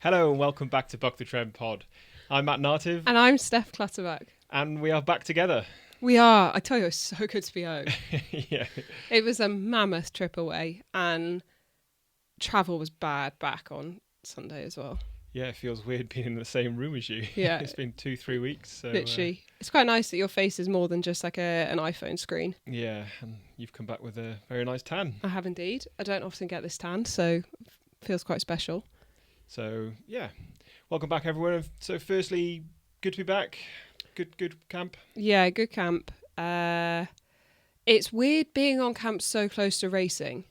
Hello and welcome back to Buck the Trend Pod. I'm Matt Nartiv And I'm Steph Clutterbuck. and we are back together. We are. I tell you, it's so good to be home. Yeah. It was a mammoth trip away and travel was bad back on Sunday as well. Yeah, it feels weird being in the same room as you. Yeah. It's been 2-3 weeks. So, Literally. It's quite nice that your face is more than just like an iPhone screen. Yeah, and you've come back with a very nice tan. I have indeed. I don't often get this tan, so it feels quite special. So, yeah. Welcome back, everyone. So, firstly, good to be back. Good camp. Yeah, good camp. It's weird being on camp so close to racing.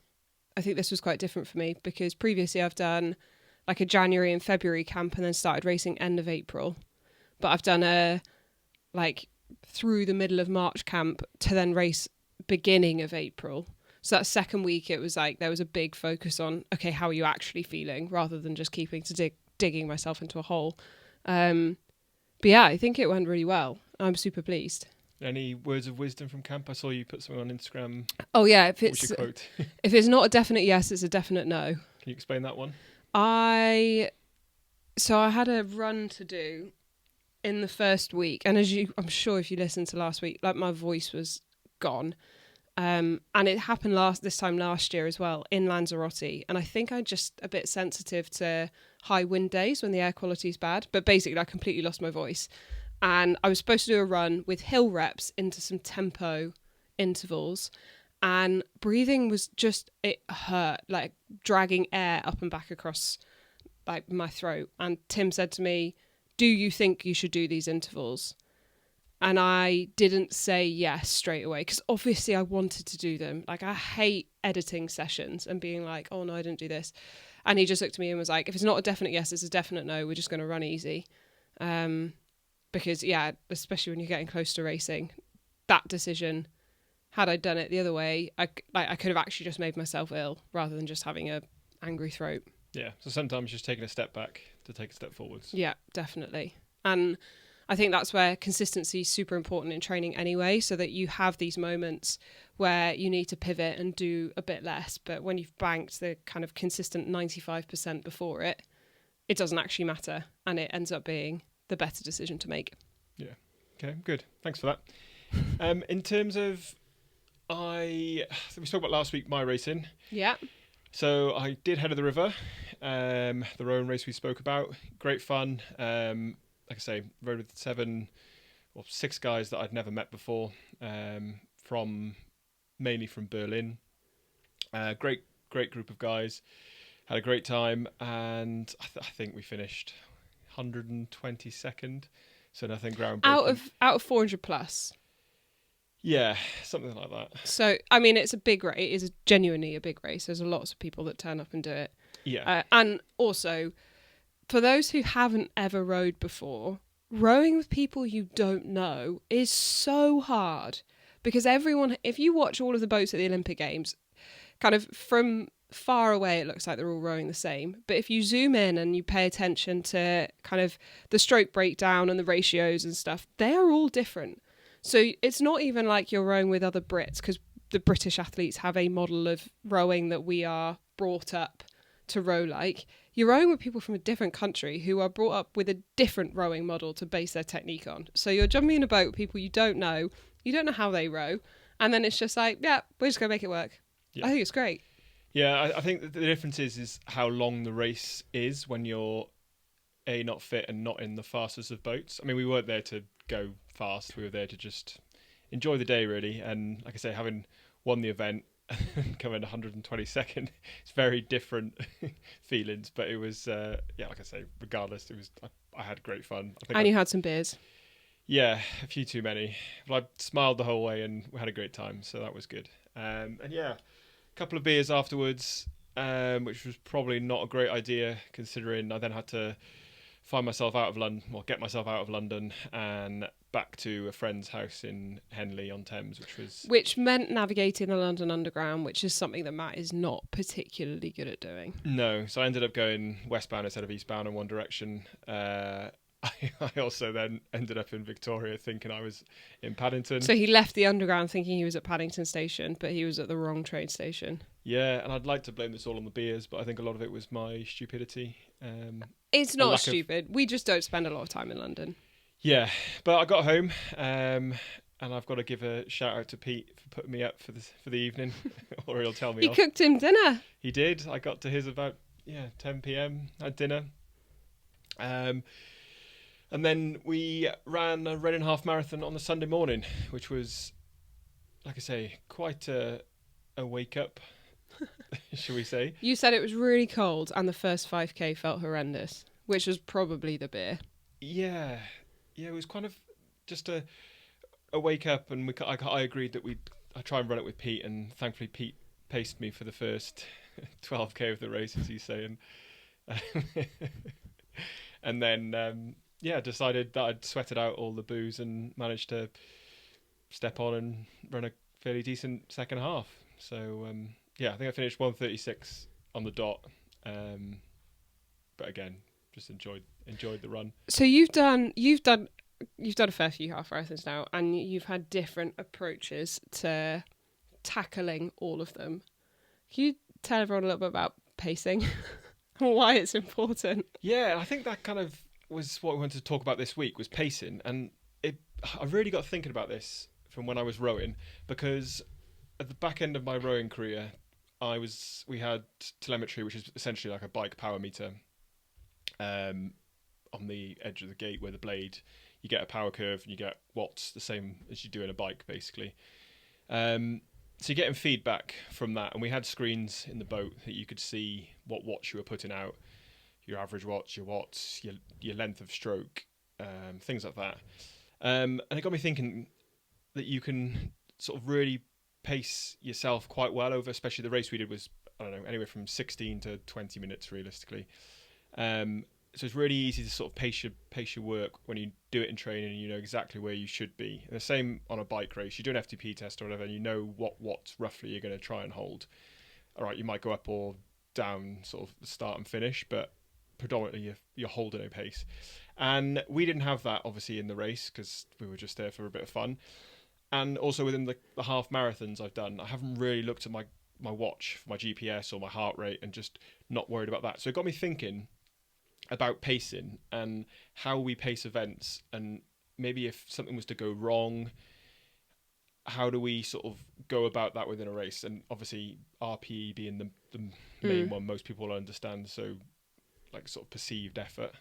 I think this was quite different for me because previously I've done like a January and February camp and then started racing end of April. But I've done a like through the middle of March camp to then race beginning of April. So that second week it was like there was a big focus on, okay, how are you actually feeling rather than just keeping to digging myself into a hole. But yeah, I think it went really well. I'm super pleased. Any words of wisdom from camp? I saw you put something on Instagram. Oh yeah, What was your quote? if it's not a definite yes, it's a definite no. Can you explain that one? I had a run to do in the first week, and I'm sure if you listened to last week, like my voice was gone. And it happened this time last year as well in Lanzarote, and I think I'm just a bit sensitive to high wind days when the air quality is bad. But basically, I completely lost my voice, and I was supposed to do a run with hill reps into some tempo intervals, and breathing was it hurt, like dragging air up and back across like my throat. And Tim said to me, "Do you think you should do these intervals?" And I didn't say yes straight away because obviously I wanted to do them. Like I hate editing sessions and being like, oh no, I didn't do this. And he just looked at me and was like, if it's not a definite yes, it's a definite no. We're just going to run easy. Because yeah, especially when you're getting close to racing, that decision, had I done it the other way, I could have actually just made myself ill rather than just having a angry throat. Yeah, so sometimes just taking a step back to take a step forwards. Yeah, definitely. And I think that's where consistency is super important in training anyway, so that you have these moments where you need to pivot and do a bit less. But when you've banked the kind of consistent 95% before it, it doesn't actually matter. And it ends up being the better decision to make. Yeah. Okay, good. Thanks for that. In terms of, we spoke about last week, my racing. Yeah. So I did Head of the River, the rowing race we spoke about. Great fun. Like I say, rode with 6 guys that I'd never met before, mainly from Berlin. Great group of guys. Had a great time, and I think we finished 122nd. So nothing groundbreaking. Out of 400 plus. Yeah, something like that. So I mean, it's a big race. It is genuinely a big race. There's lots of people that turn up and do it. Yeah, and also, for those who haven't ever rowed before, rowing with people you don't know is so hard because if you watch all of the boats at the Olympic Games, kind of from far away, it looks like they're all rowing the same. But if you zoom in and you pay attention to kind of the stroke breakdown and the ratios and stuff, they are all different. So it's not even like you're rowing with other Brits because the British athletes have a model of rowing that we are brought up to row like. You're rowing with people from a different country who are brought up with a different rowing model to base their technique on. So you're jumping in a boat with people you don't know how they row, and then it's just like, yeah, we're just going to make it work. Yeah. I think it's great. Yeah, I think the difference is how long the race is when you're not fit and not in the fastest of boats. I mean, we weren't there to go fast. We were there to just enjoy the day, really. And like I say, having won the event, coming 122nd, it's very different feelings. But it was, like I say, regardless, I had great fun. You had some beers. Yeah, a few too many. But I smiled the whole way and we had a great time, so that was good. And yeah, a couple of beers afterwards, which was probably not a great idea considering I then had to get myself out of London and back to a friend's house in Henley-on-Thames, which meant navigating the London Underground, which is something that Matt is not particularly good at doing. No, so I ended up going westbound instead of eastbound in one direction. I also then ended up in Victoria thinking I was in Paddington. So he left the Underground thinking he was at Paddington Station, but he was at the wrong train station. Yeah, and I'd like to blame this all on the beers, but I think a lot of it was my stupidity. It's a not lack of- stupid. We just don't spend a lot of time in London. Yeah, but I got home, and I've got to give a shout out to Pete for putting me up for the evening, or he'll tell me You off. cooked him dinner. He did. I got to his about 10 p.m. Had dinner, and then we ran a Reading half marathon on the Sunday morning, which was, like I say, quite a wake up, shall we say? You said it was really cold and the first 5K felt horrendous, which was probably the beer. Yeah, it was kind of just a wake up, and I agreed that I try and run it with Pete, and thankfully Pete paced me for the first 12K of the race, as you say, and then decided that I'd sweated out all the booze and managed to step on and run a fairly decent second half. So I think I finished 1:36 on the dot, but again, just enjoyed the run. So you've done a fair few half marathons now, and you've had different approaches to tackling all of them. Can you tell everyone a little bit about pacing and why it's important? Yeah, I think that kind of was what we wanted to talk about this week, was pacing, and I really got thinking about this from when I was rowing, because at the back end of my rowing career, we had telemetry, which is essentially like a bike power meter, on the edge of the gate where the blade, you get a power curve and you get watts, the same as you do in a bike, basically. So you're getting feedback from that, and we had screens in the boat that you could see what watts you were putting out, your average watts, your watts, your length of stroke, things like that. And it got me thinking that you can sort of really pace yourself quite well over, especially the race we did was, I don't know, anywhere from 16 to 20 minutes realistically. So it's really easy to sort of pace your work when you do it in training, and you know exactly where you should be. And the same on a bike race. You do an FTP test or whatever, and you know what watts roughly you're going to try and hold. All right, you might go up or down sort of the start and finish, but predominantly you're holding a pace. And we didn't have that obviously in the race because we were just there for a bit of fun. And also within the half marathons I've done, I haven't really looked at my watch for my GPS or my heart rate, and just not worried about that. So it got me thinking about pacing and how we pace events, and maybe if something was to go wrong, how do we sort of go about that within a race? And obviously RPE being the main one most people understand, so like sort of perceived effort.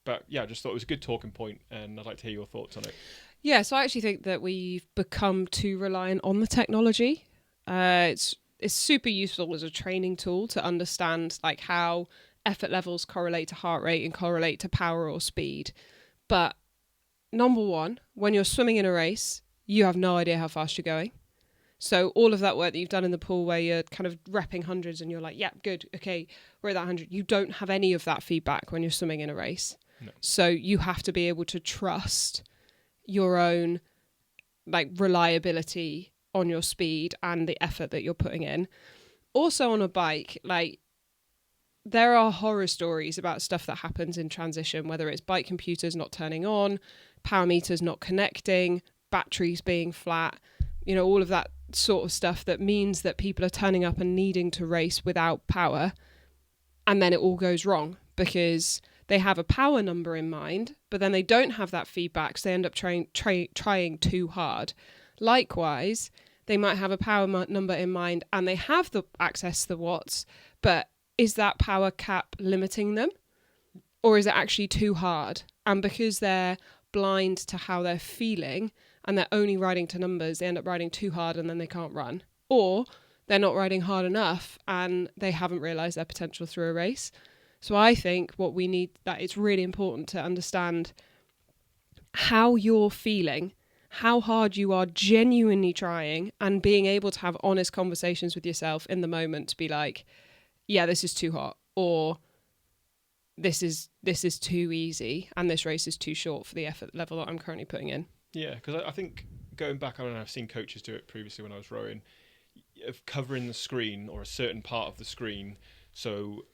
But yeah, I just thought it was a good talking point, and I'd like to hear your thoughts on it. Yeah, so I actually think that we've become too reliant on the technology. It's super useful as a training tool to understand like how effort levels correlate to heart rate and correlate to power or speed. But number one, when you're swimming in a race, you have no idea how fast you're going. So all of that work that you've done in the pool where you're kind of repping hundreds and you're like, yeah, good, okay, we're at that 100. You don't have any of that feedback when you're swimming in a race. No. So you have to be able to trust your own like reliability on your speed and the effort that you're putting in. Also on a bike, like there are horror stories about stuff that happens in transition, whether it's bike computers not turning on, power meters not connecting, batteries being flat, you know, all of that sort of stuff that means that people are turning up and needing to race without power, and then it all goes wrong because they have a power number in mind, but then they don't have that feedback, so they end up trying too hard. Likewise, they might have a power number in mind and they have the access to the watts, but is that power cap limiting them? Or is it actually too hard? And because they're blind to how they're feeling and they're only riding to numbers, they end up riding too hard and then they can't run. Or they're not riding hard enough and they haven't realised their potential through a race. So I think what we need, that it's really important to understand how you're feeling, how hard you are genuinely trying, and being able to have honest conversations with yourself in the moment to be like, yeah, this is too hot, or this is too easy, and this race is too short for the effort level that I'm currently putting in. Yeah, because I think going back, I don't know, I've seen coaches do it previously when I was rowing, of covering the screen or a certain part of the screen, so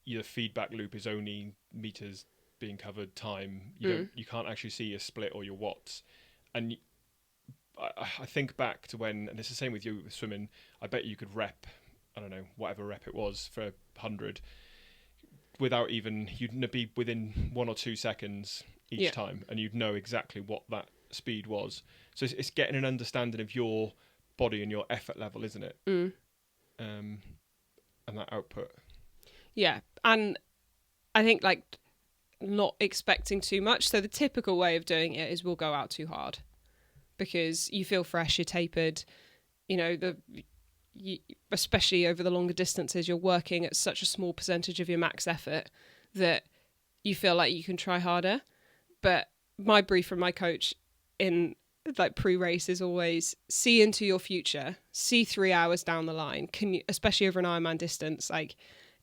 your feedback loop is only meters being covered, time. You can't actually see your split or your watts. And I think back to when, and it's the same with you with swimming, I bet you could rep, I don't know, whatever rep it was for 100, without even, you'd be within 1 or 2 seconds each time, and you'd know exactly what that speed was. So it's getting an understanding of your body and your effort level, isn't it? And that output. Yeah, and I think like not expecting too much. So the typical way of doing it is we'll go out too hard because you feel fresh, you're tapered, you know, especially over the longer distances, you're working at such a small percentage of your max effort that you feel like you can try harder. But my brief from my coach in like pre-race is always see into your future, see 3 hours down the line. Can you, especially over an Ironman distance, like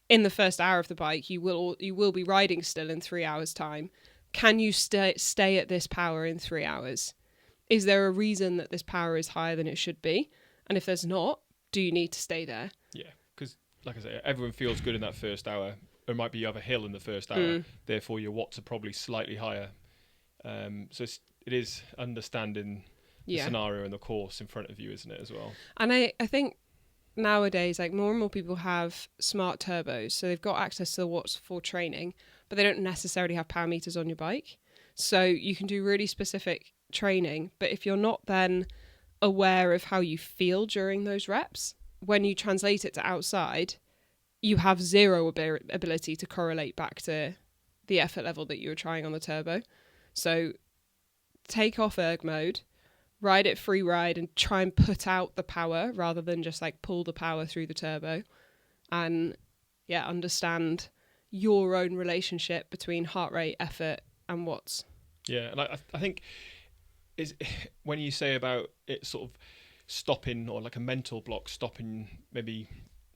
in the first hour of the bike, you will be riding still in 3 hours time. Can you stay at this power in 3 hours? Is there a reason that this power is higher than it should be? And if there's not, do you need to stay there? Yeah, because like I say, everyone feels good in that first hour. There might be you have a hill in the first hour, therefore your watts are probably slightly higher. So it is understanding the scenario and the course in front of you, isn't it, as well? And I think nowadays, like more and more people have smart turbos, so they've got access to the watts for training, but they don't necessarily have power meters on your bike. So you can do really specific training, but if you're not then aware of how you feel during those reps, when you translate it to outside, you have zero ability to correlate back to the effort level that you were trying on the turbo. So take off erg mode, ride it free ride and try and put out the power rather than just like pull the power through the turbo, and understand your own relationship between heart rate, effort and watts. Yeah, and I think is when you say about it sort of stopping, or like a mental block stopping, maybe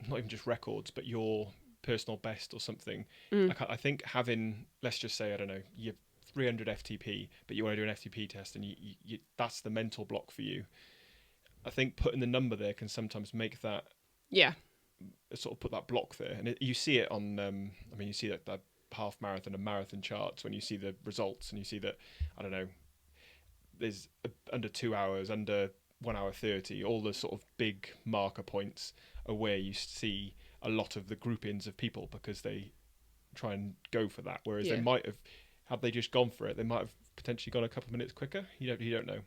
not even just records but your personal best or something. Like I think having, let's just say, I don't know, you 300 FTP, but you want to do an FTP test, and you that's the mental block for you. I think putting the number there can sometimes make that sort of put that block there, and you see it on I mean, you see that half marathon and marathon charts when you see the results, and you see that, I don't know, there's under 2 hours, under 1 hour 30, all the sort of big marker points are where you see a lot of the groupings of people, because they try and go for that, whereas they might have, had they just gone for it, they might have potentially gone a couple of minutes quicker. You don't know.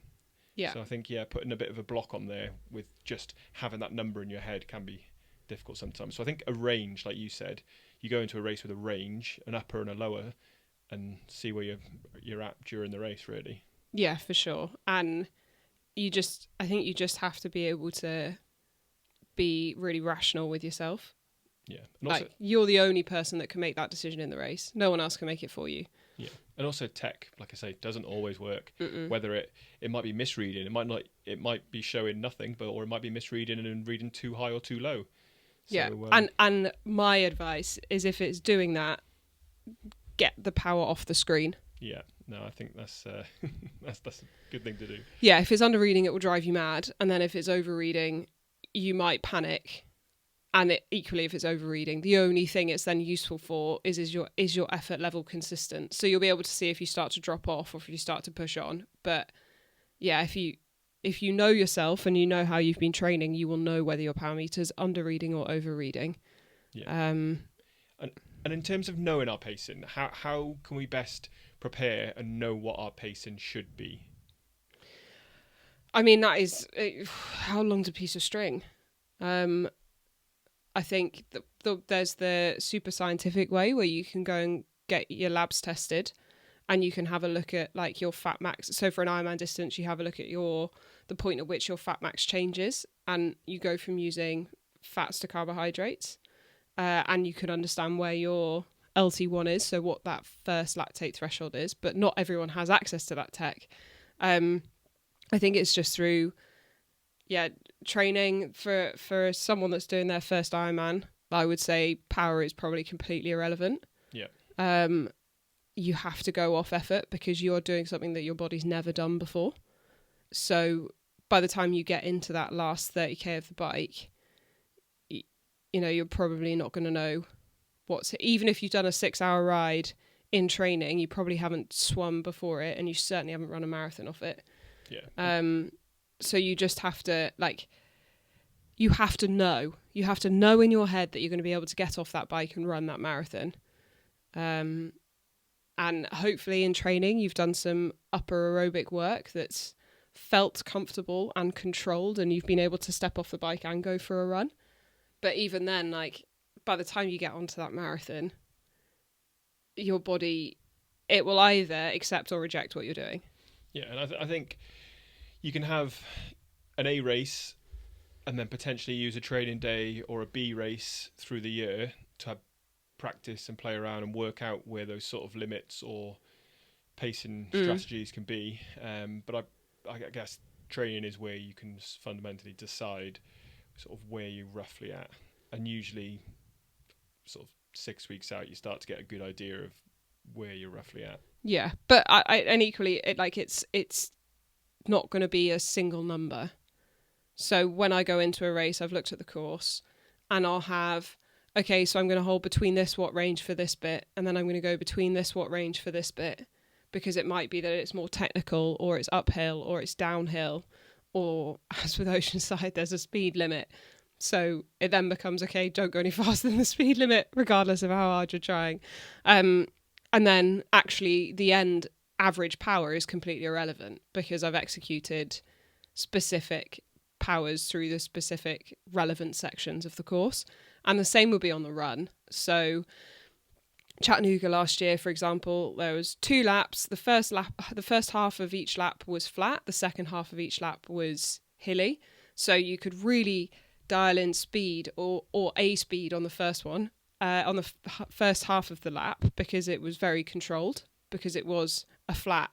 Yeah. So I think putting a bit of a block on there with just having that number in your head can be difficult sometimes. So I think a range, like you said, you go into a race with a range, an upper and a lower, and see where you're at during the race, really. Yeah, for sure. And I think you just have to be able to be really rational with yourself. Yeah. And also, like, you're the only person that can make that decision in the race. No one else can make it for you. Yeah. And also tech, like I say, doesn't always work. Whether it might be misreading, it might be showing nothing, or it might be misreading and reading too high or too low. So, yeah. And my advice is, if it's doing that, get the power off the screen. Yeah. No, I think that's that's a good thing to do. Yeah, if it's under reading, it will drive you mad, and then if it's over reading, you might panic. And equally, if it's overreading, the only thing it's then useful for is your effort level consistent. So you'll be able to see if you start to drop off or if you start to push on. But yeah, if you know yourself and you know how you've been training, you will know whether your power meter's under reading or over reading. Yeah. And in terms of knowing our pacing, how can we best prepare and know what our pacing should be? I mean, that is how long's a piece of string? I think there's the super scientific way where you can go and get your labs tested, and you can have a look at like your fat max. So for an Ironman distance, you have a look at the point at which your fat max changes, and you go from using fats to carbohydrates, and you can understand where your LT1 is, so what that first lactate threshold is. But not everyone has access to that tech. I think it's just through training. For someone that's doing their first Ironman, I would say power is probably completely irrelevant. Yeah. You have to go off effort because you're doing something that your body's never done before. So by the time you get into that last 30k of the bike, you're probably not going to know even if you've done a 6-hour ride in training, you probably haven't swum before it, and you certainly haven't run a marathon off it. Yeah. So you just have to you have to know in your head that you're going to be able to get off that bike and run that marathon. And hopefully in training, you've done some upper aerobic work that's felt comfortable and controlled, and you've been able to step off the bike and go for a run. But even then, like, by the time you get onto that marathon, your body, it will either accept or reject what you're doing. Yeah, and I think you can have an A race and then potentially use a training day or a B race through the year to have practice and play around and work out where those sort of limits or pacing strategies can be. But I guess training is where you can fundamentally decide sort of where you're roughly at. And usually sort of 6 weeks out, you start to get a good idea of where you're roughly at. Yeah, but and equally, it's not going to be a single number. So when I go into a race, I've looked at the course and I'll have, okay, so I'm going to hold between this watt range for this bit, and then I'm going to go between this watt range for this bit, because it might be that it's more technical, or it's uphill, or it's downhill, or as with Oceanside, there's a speed limit. So it then becomes, okay, don't go any faster than the speed limit, regardless of how hard you're trying. And then actually the end average power is completely irrelevant, because I've executed specific powers through the specific relevant sections of the course. And the same will be on the run. So Chattanooga last year, for example, there was 2 laps. The first half of each lap was flat. The second half of each lap was hilly. So you could really dial in speed or a speed on the first one, on the first half of the lap, because it was very controlled, because it was a flat,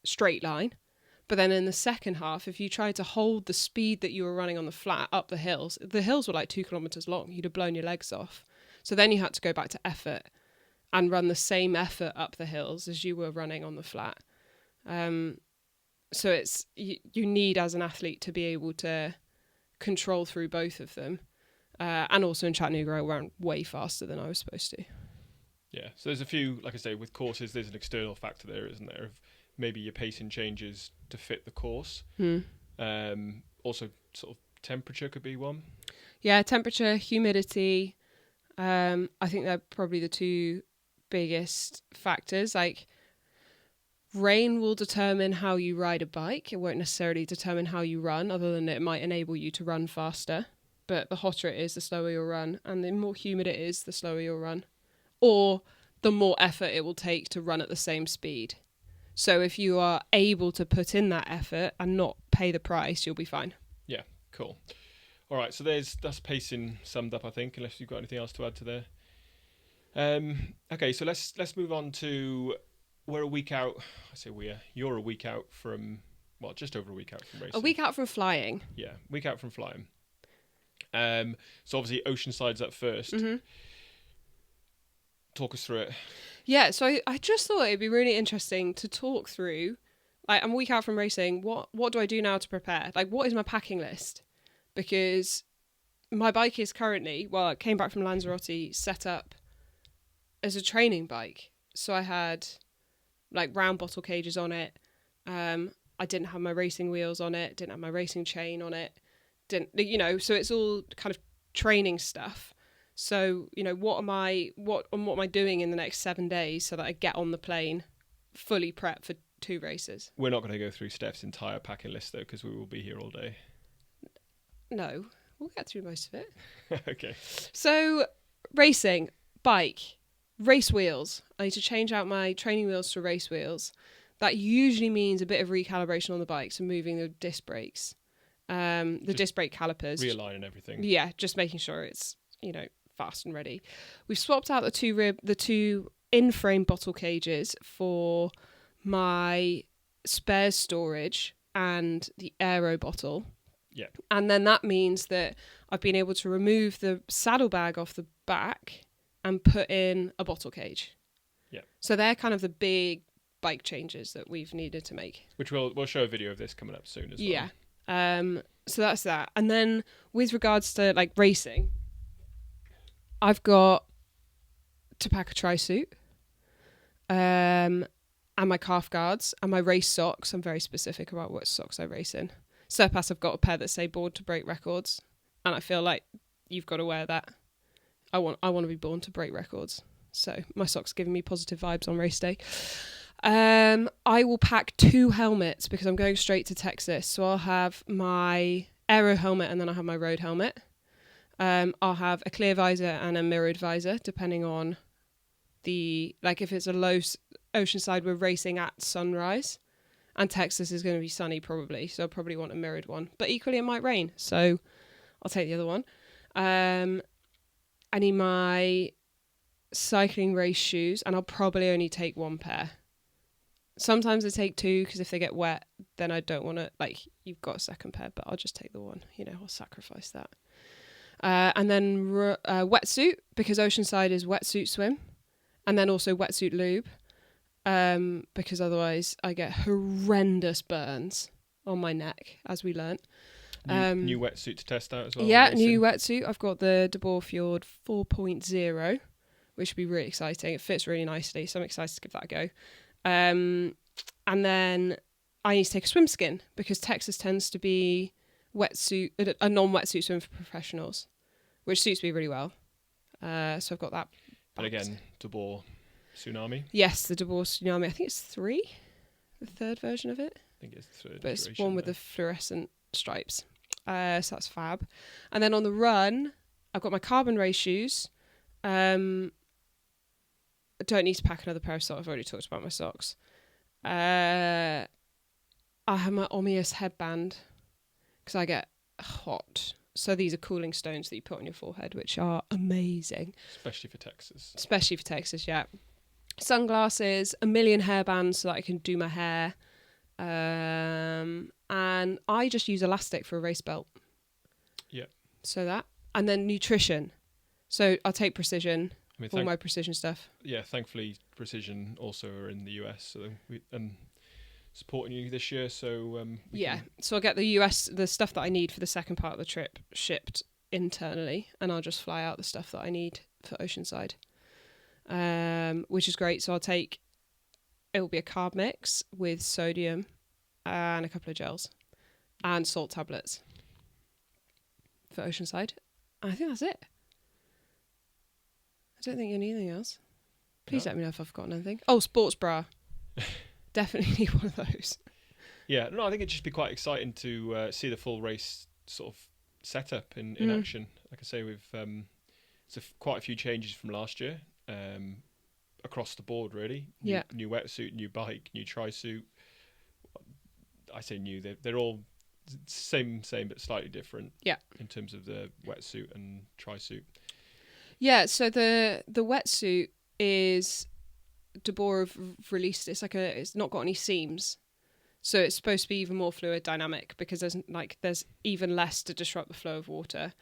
straight line. But then in the second half, if you tried to hold the speed that you were running on the flat up the hills were like 2 kilometres long. You'd have blown your legs off. So then you had to go back to effort and run the same effort up the hills as you were running on the flat. So it's you need, as an athlete, to be able to control through both of them. And also in Chattanooga, I ran way faster than I was supposed to. Yeah, so there's a few, like I say, with courses, there's an external factor there, isn't there? Of maybe your pacing changes to fit the course. Also, sort of temperature could be one. Yeah, temperature, humidity. I think they're probably the 2 biggest factors. Like, rain will determine how you ride a bike. It won't necessarily determine how you run, other than it might enable you to run faster. But the hotter it is, the slower you'll run. And the more humid it is, the slower you'll run. Or the more effort it will take to run at the same speed. So if you are able to put in that effort and not pay the price, you'll be fine. Yeah, cool. All right, so that's pacing summed up, I think, unless you've got anything else to add to there. Okay, so let's move on to, we're a week out. I say you're a week out from, well, just over a week out from racing. A week out from flying. Yeah, week out from flying. So obviously Oceanside's up first. Mm-hmm. Talk us through it. Yeah, so I just thought it'd be really interesting to talk through, like, I'm a week out from racing. What do I do now to prepare? Like, what is my packing list? Because my bike is currently, well, it came back from Lanzarote, set up as a training bike. So I had like round bottle cages on it. I didn't have my racing wheels on it, didn't have my racing chain on it. So it's all kind of training stuff. So, what am I doing in the next 7 days so that I get on the plane fully prepped for 2 races? We're not going to go through Steph's entire packing list, though, because we will be here all day. No, we'll get through most of it. Okay. So, racing, bike, race wheels. I need to change out my training wheels to race wheels. That usually means a bit of recalibration on the bike, so moving the disc brakes, the disc brake calipers. Realigning everything. Yeah, just making sure it's, fast and ready. We've swapped out the two in-frame bottle cages for my spares storage and the aero bottle. Yeah. And then that means that I've been able to remove the saddlebag off the back and put in a bottle cage. Yeah. So they're kind of the big bike changes that we've needed to make. Which we'll show a video of this coming up soon as well. Yeah. So that's that. And then with regards to like racing, I've got to pack a tri-suit, and my calf guards and my race socks. I'm very specific about what socks I race in. Surpass, I've got a pair that say born to break records, and I feel like you've got to wear that. I want to be born to break records. So my socks are giving me positive vibes on race day. I will pack 2 helmets because I'm going straight to Texas. So I'll have my aero helmet and then I'll have my road helmet. I'll have a clear visor and a mirrored visor, depending on if it's a low Oceanside, we're racing at sunrise. And Texas is going to be sunny probably. So I'll probably want a mirrored one. But equally it might rain. So I'll take the other one. I need my cycling race shoes and I'll probably only take 1 pair. Sometimes I take 2 because if they get wet, then I don't want to, you've got a second pair, but I'll just take the one. I'll sacrifice that. And then wetsuit, because Oceanside is wetsuit swim. And then also wetsuit lube, because otherwise I get horrendous burns on my neck, as we learnt. New wetsuit to test out as well. Yeah, new wetsuit. I've got the De Boer Fjord 4.0, which would be really exciting. It fits really nicely, so I'm excited to give that a go. And then I need to take a swim skin because Texas tends to be a non-wetsuit swim for professionals, which suits me really well. So I've got that. And again, De Boer Tsunami. Yes, the De Boer Tsunami. I think it's 3, the 3rd version of it. I think it's the 3rd. But it's one with the fluorescent stripes. So that's fab. And then on the run, I've got my carbon race shoes. I don't need to pack another pair of socks. I've already talked about my socks. I have my Omius headband because I get hot. So these are cooling stones that you put on your forehead, which are amazing. Especially for Texas. Especially for Texas, yeah. Sunglasses, a million hairbands so that I can do my hair. And I just use elastic for a race belt. Yeah. So that. And then nutrition. So I'll take Precision. All my Precision stuff. Yeah, thankfully Precision also are in the US, so supporting you this year. So so I'll get the stuff that I need for the second part of the trip shipped internally, and I'll just fly out the stuff that I need for Oceanside, which is great. So it will be a carb mix with sodium and a couple of gels and salt tablets for Oceanside. And I think that's it. I don't think you need anything else. Please let me know if I've forgotten anything. Oh, sports bra. Definitely need one of those. Yeah, no, I think it'd just be quite exciting to see the full race sort of setup in action. Like I say, we've quite a few changes from last year across the board, really. New wetsuit, new bike, new tri-suit. I say new, they're all same, but slightly different. Yeah. In terms of the wetsuit and tri-suit. Yeah, so the wetsuit is De Boer have released. It's not got any seams, so it's supposed to be even more fluid dynamic because there's even less to disrupt the flow of water.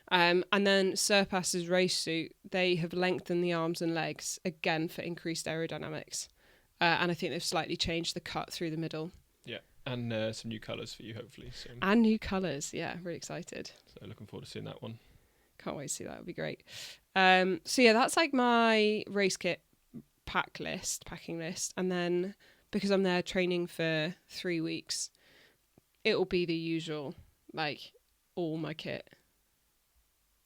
And then Surpass's race suit, they have lengthened the arms and legs again for increased aerodynamics, and I think they've slightly changed the cut through the middle. Yeah, and some new colours for you hopefully soon. And new colours, yeah, really excited. So looking forward to seeing that one. Can't wait to see that. It'll be great. So yeah, that's like my race kit packing list. And then because I'm there training for 3 weeks, it will be the usual, all my kit.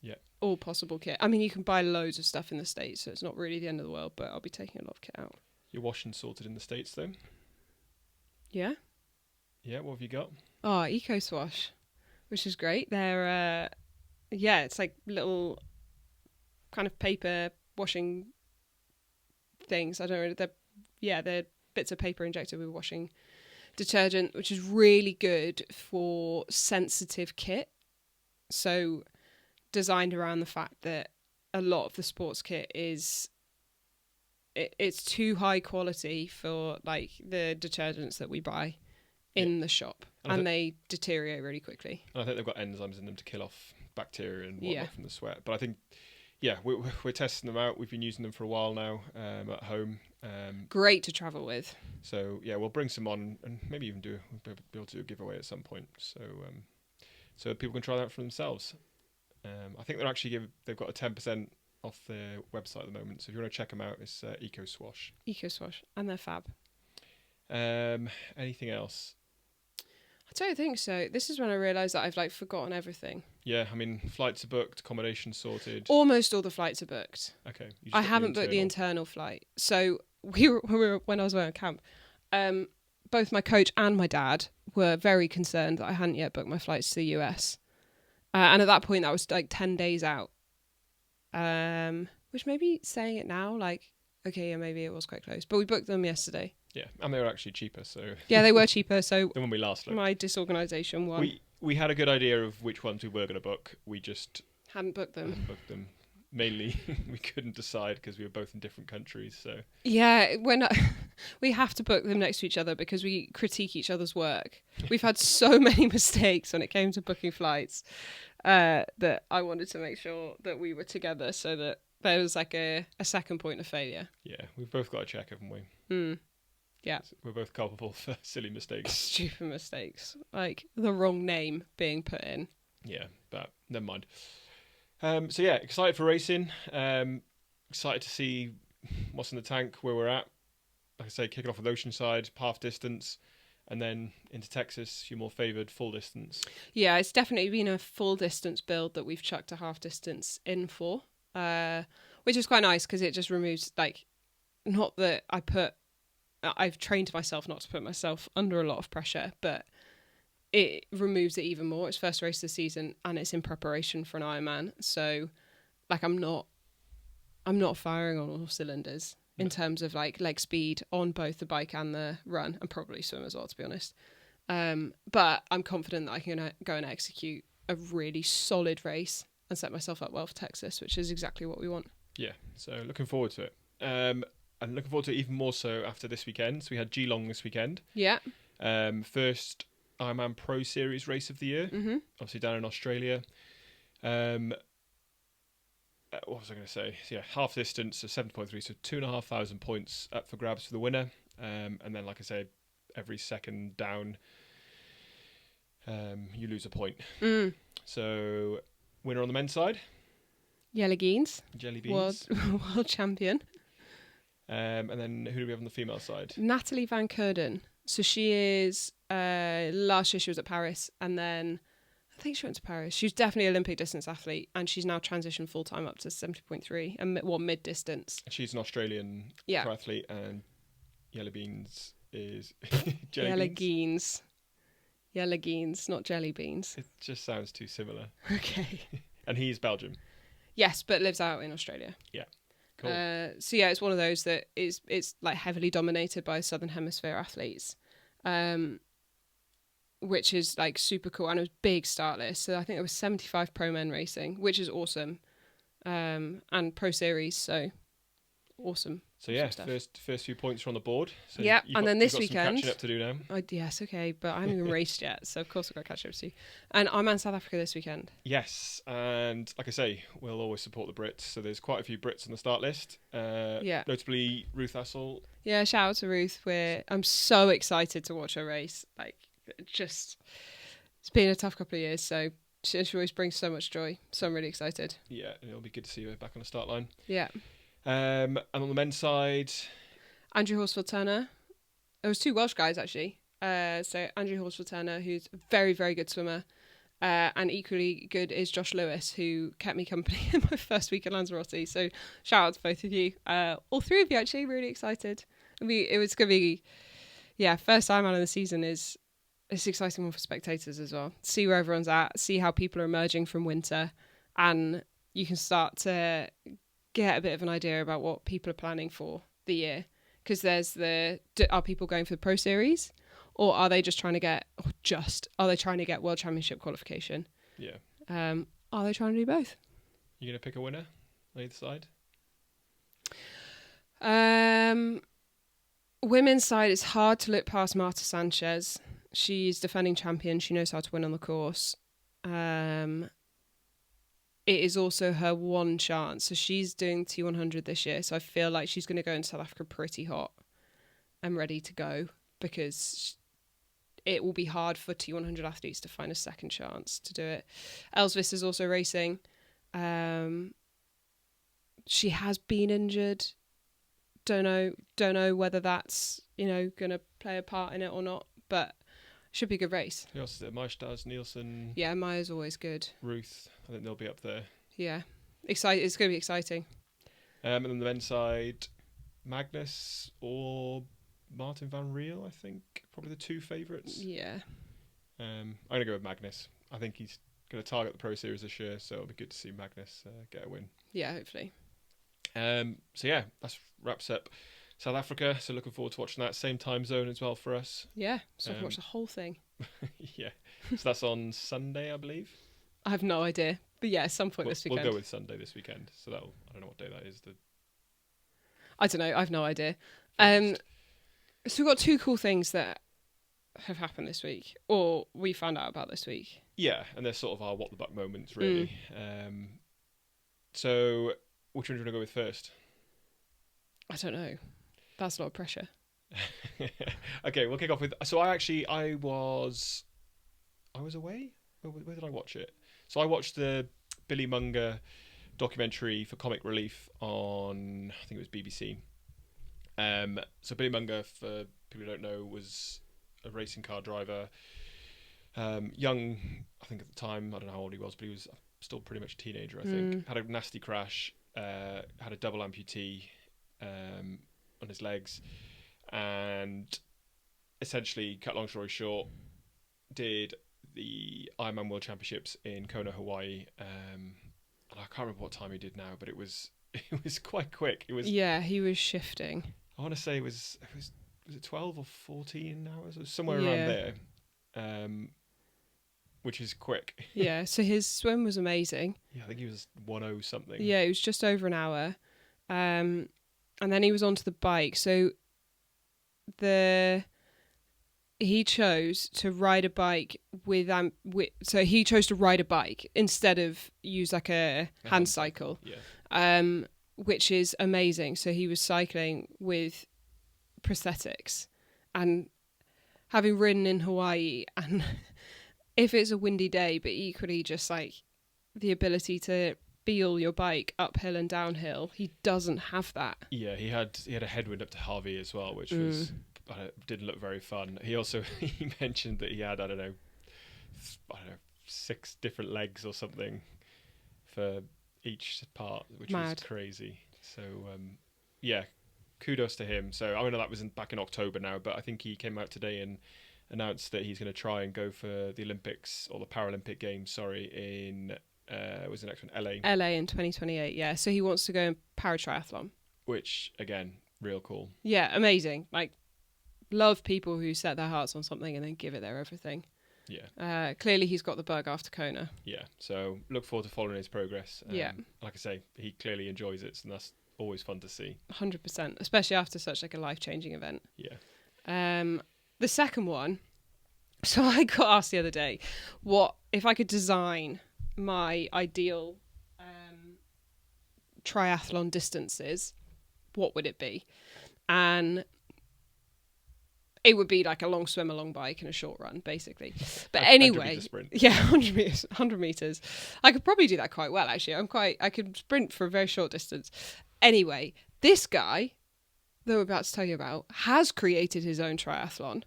Yeah. All possible kit. I mean, you can buy loads of stuff in the States, so it's not really the end of the world, but I'll be taking a lot of kit out. Your washing sorted in the States though? Yeah. Yeah, what have you got? Oh, Eco Swash, which is great. They're it's like little kind of paper washing things. I don't know. They're bits of paper injected with washing detergent, which is really good for sensitive kit. So designed around the fact that a lot of the sports kit it's too high quality for the detergents that we buy in the shop, and they deteriorate really quickly. And I think they've got enzymes in them to kill off bacteria and whatnot from the sweat. But I think, we're testing them out. We've been using them for a while now at home. Great to travel with. So we'll bring some on and maybe even be able to do a giveaway at some point. So people can try that out for themselves. I think they've got a 10% off their website at the moment. So if you want to check them out, it's Eco Swash. Eco Swash, and they're fab. Anything else? I don't think so. This is when I realised that I've forgotten everything. Yeah, I mean, flights are booked, accommodation sorted. Almost all the flights are booked. Okay. You just I got haven't booked the internal flight. So when I was away on camp, both my coach and my dad were very concerned that I hadn't yet booked my flights to the US. And at that point, that was like 10 days out. Which maybe saying it now, like, okay, yeah, maybe it was quite close. But we booked them yesterday. Yeah, and they were actually cheaper, so... Yeah, they were cheaper, so... than when we last looked. My disorganisation won. We had a good idea of which ones we were going to book. We just... hadn't booked them. Mainly, we couldn't decide because we were both in different countries, so... Yeah, we have to book them next to each other because we critique each other's work. We've had so many mistakes when it came to booking flights that I wanted to make sure that we were together so that there was like a second point of failure. Yeah, we've both got to check, haven't we? Yeah. We're both culpable for silly mistakes. Stupid mistakes. Like the wrong name being put in. Yeah, but never mind. So yeah, excited for racing. Excited to see what's in the tank, where we're at. Like I say, kicking off with Oceanside, half distance, and then into Texas, your more favoured full distance. Yeah, it's definitely been a full distance build that we've chucked a half distance in for, which is quite nice because it just removes, like, not that I've trained myself not to put myself under a lot of pressure, but it removes it even more. It's first race of the season and it's in preparation for an Ironman. So, like, I'm not firing on all cylinders in terms of like leg speed on both the bike and the run, and probably swim as well, to be honest. But I'm confident that I can go and execute a really solid race and set myself up well for Texas, which is exactly what we want. Yeah, so looking forward to it. And looking forward to it even more so after this weekend. So we had Geelong this weekend. Yeah. First Ironman Pro Series race of the year, obviously down in Australia. What was I going to say? So yeah, half distance, so 7.3, so 2,500 points up for grabs for the winner. And then, like I said, every second down, you lose a point. So, winner on the men's side? Yellow Geens. Jelly Beans. World champion. And then who do we have on the female side? Natalie Van Courden. So she is, last year she was at Paris, and then I think she went to Paris. She's definitely an Olympic distance athlete, and she's now transitioned full-time up to 70.3 and mid-distance. She's an Australian triathlete, and Yellow Beans is Yellow Geens. Yellow Geens, not jelly beans. It just sounds too similar. Okay. And he's Belgium. Yes, but lives out in Australia. Yeah. Cool. So yeah, it's one of those that it's like heavily dominated by Southern Hemisphere athletes, which is like super cool, and it was big start list. So I think there was 75 pro men racing, which is awesome, and pro series, so awesome. So yeah, first few points are on the board. So yeah, and then this weekend, weekend, catching up to do now. Yes, okay, but I haven't even raced yet, so of course I've got to catch up to you. And I'm in South Africa this weekend. Yes, and like I say, we'll always support the Brits. So there's quite a few Brits on the start list. Notably Ruth Hassel. Yeah, shout out to Ruth. I'm so excited to watch her race. Like, it's been a tough couple of years, so she always brings so much joy. So I'm really excited. Yeah, and it'll be good to see her back on the start line. Yeah. And on the men's side, Andrew Horsfield-Turner. There was two Welsh guys, actually. So Andrew Horsfield-Turner, who's a very, very good swimmer. And equally good is Josh Lewis, who kept me company in my first week at Lanzarote. So shout out to both of you. All three of you, actually, really excited. It was going to be, first time out of the season it's an exciting one for spectators as well. See where everyone's at, see how people are emerging from winter, and you can start to get a bit of an idea about what people are planning for the year. Because are people going for the Pro Series, or are they just trying to get World Championship qualification? Yeah. Are they trying to do both? You going to pick a winner on either side? Women's side, it's hard to look past Marta Sanchez. She's defending champion. She knows how to win on the course. It is also her one chance. So she's doing T100 this year. So I feel like she's going to go into South Africa pretty hot and ready to go, because it will be hard for T100 athletes to find a second chance to do it. Elsvis is also racing. She has been injured. Don't know whether that's, going to play a part in it or not. But Should be a good race. Who else is it? Maestaz, Nielsen, Yeah, Maya's always good. Ruth. I think they'll be up there. Yeah. It's going to be exciting. And then the men's side, Magnus or Martin van Riel, I think. Probably the two favourites. Yeah. I'm going to go with Magnus. I think he's going to target the Pro Series this year, so it'll be good to see Magnus get a win. Yeah, hopefully. So yeah, that wraps up South Africa. So looking forward to watching that. Same time zone as well for us. Yeah, so I can watch the whole thing. Yeah. So that's on Sunday, I believe. I have no idea. But yeah, at some point this weekend. We'll go with Sunday this weekend. So I don't know what day that is. I don't know. I have no idea. So we've got two cool things that have happened this week, or we found out about this week. Yeah, and they're sort of our what the buck moments, really. So which one do you want to go with first? I don't know. That's a lot of pressure. Okay, we'll kick off with. So I was away. Where did I watch it? So I watched the Billy Munger documentary for Comic Relief on, I think it was BBC. So Billy Munger, for people who don't know, was a racing car driver. Young, I think at the time, I don't know how old he was, but he was still pretty much a teenager, I think. Had a nasty crash, had a double amputee on his legs, and essentially, cut long story short, did the Ironman World Championships in Kona, Hawaii. And I can't remember what time he did now, but it was quite quick. It was. Yeah, he was shifting. I want to say was it 12 or 14 hours? It was somewhere around there, which is quick. Yeah, so his swim was amazing. Yeah, I think he was 10 something. Yeah, it was just over an hour. And then he was onto the bike. So he chose to ride a bike so he chose to ride a bike instead of use like a hand cycle. Yeah. Which is amazing. So he was cycling with prosthetics, and having ridden in Hawaii, and if it's a windy day, but equally just like the ability to feel your bike uphill and downhill, he doesn't have that. Yeah, he had a headwind up to Harvey as well, which was didn't look very fun. He also he mentioned that he had I don't know 6 different legs or something for each part, which was crazy. So yeah, kudos to him. So I know that was back in October now, but I think he came out today and announced that he's going to try and go for the Olympics or the Paralympic Games. In was the next one LA in 2028. Yeah, so he wants to go in paratriathlon, which again, real cool. Yeah, amazing. Like, love people who set their hearts on something and then give it their everything. Yeah. Clearly he's got the bug after Kona. Yeah. So look forward to following his progress. Yeah. Like I say, he clearly enjoys it, and that's always fun to see. 100%, especially after such like a life-changing event. Yeah. The second one. So I got asked the other day, what if I could design my ideal triathlon distances, what would it be? And it would be like a long swim, a long bike, and a short run, basically. But anyway, yeah, 100 meters. I could probably do that quite well, actually. I could sprint for a very short distance. Anyway, this guy that we're about to tell you about has created his own triathlon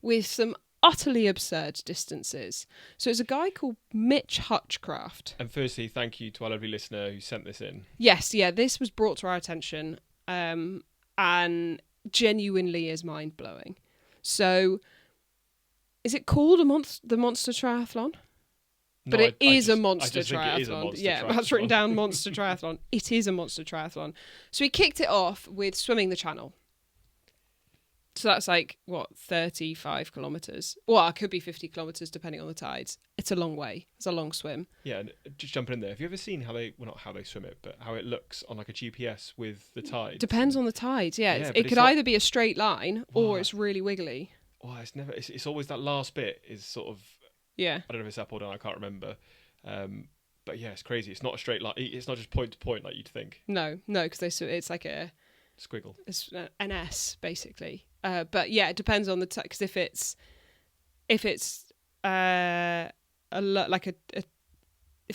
with some utterly absurd distances. So it's a guy called Mitch Hutchcraft. And firstly, thank you to our lovely listener who sent this in. Yes, yeah, this was brought to our attention, and genuinely is mind-blowing. So, is it called the Monster Triathlon? But it is a monster triathlon. Yeah, that's written down, Monster Triathlon. It is a monster triathlon. So he kicked it off with swimming the channel. So that's like, 35 kilometres? Well, it could be 50 kilometres depending on the tides. It's a long way. It's a long swim. Yeah, and just jumping in there. Have you ever seen not how they swim it, but how it looks on like a GPS with the tides? Depends on the tides, yeah. It could either be a straight line or it's really wiggly. Well, it's always that last bit is sort of... Yeah. I don't know if it's up or down, I can't remember. But yeah, it's crazy. It's not a straight line. It's not just point to point like you'd think. No, because it's like a... Squiggle. It's an S, basically. But yeah, it depends on the because if it's if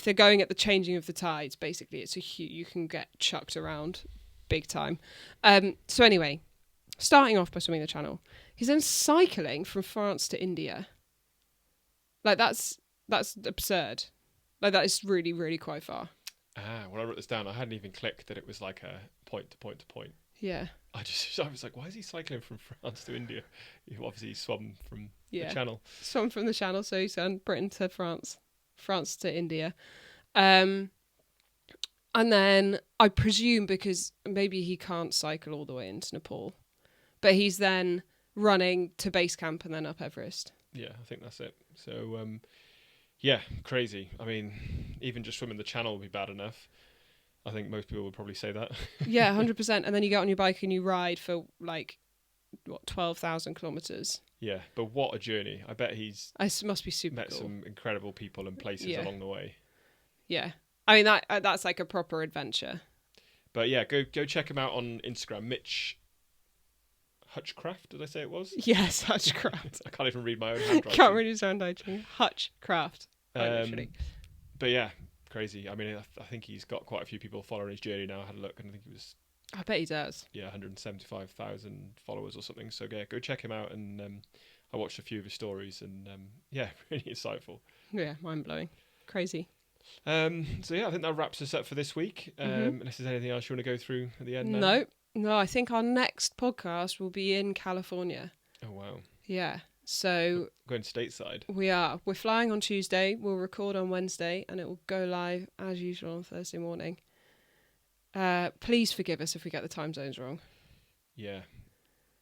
they're going at the changing of the tides, basically, it's you can get chucked around big time. So anyway, starting off by swimming the channel, he's then cycling from France to India. Like that's absurd. Like that is really, really quite far. When I wrote this down, I hadn't even clicked that it was like a point to point to point. Yeah. I was like, why is he cycling from France to India? He obviously swum from the Yeah. Channel. Swum from the Channel, so he's done Britain to France, France to India. And then I presume because maybe he can't cycle all the way into Nepal, but he's then running to base camp and then up Everest. Yeah, I think that's it. So, yeah, crazy. I mean, even just swimming the Channel would be bad enough. I think most people would probably say that. Yeah, 100%. And then you get on your bike and you ride for 12,000 kilometres. Yeah, but what a journey. I bet he's Must be super met cool. some incredible people and places along the way. Yeah. I mean, that's like a proper adventure. But yeah, go check him out on Instagram. Mitch Hutchcraft, did I say it was? Yes, Hutchcraft. I can't even read my own handwriting. Can't read his handwriting. Hutchcraft. Literally. But yeah, crazy. I mean, I think he's got quite a few people following his journey now. I had a look and I think he was... I bet he does. Yeah, 175,000 followers or something. So yeah, go check him out. And I watched a few of his stories and yeah, really insightful. Yeah, mind-blowing. Crazy. So yeah, I think that wraps us up for this week. Unless there's anything else you want to go through at the end now? No, I think our next podcast will be in California. Oh wow. Yeah. So going stateside. We're flying on Tuesday, we'll record on Wednesday, and it will go live as usual on Thursday morning. Please forgive us if we get the time zones wrong. Yeah.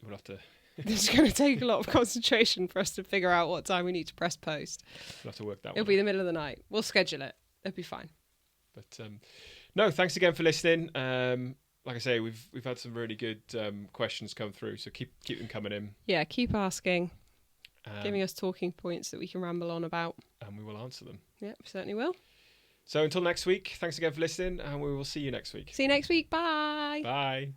We'll have to It's going to take a lot of concentration for us to figure out what time we need to press post. We'll have to work that It'll one be out. the middle of the night. We'll schedule it. It'll be fine. But no, thanks again for listening. Like I say, we've had some really good questions come through, so keep them coming in. Yeah, keep asking, giving us talking points that we can ramble on about. And we will answer them. Yeah, we certainly will. So until next week, thanks again for listening, and we will see you next week. See you next week. Bye. Bye.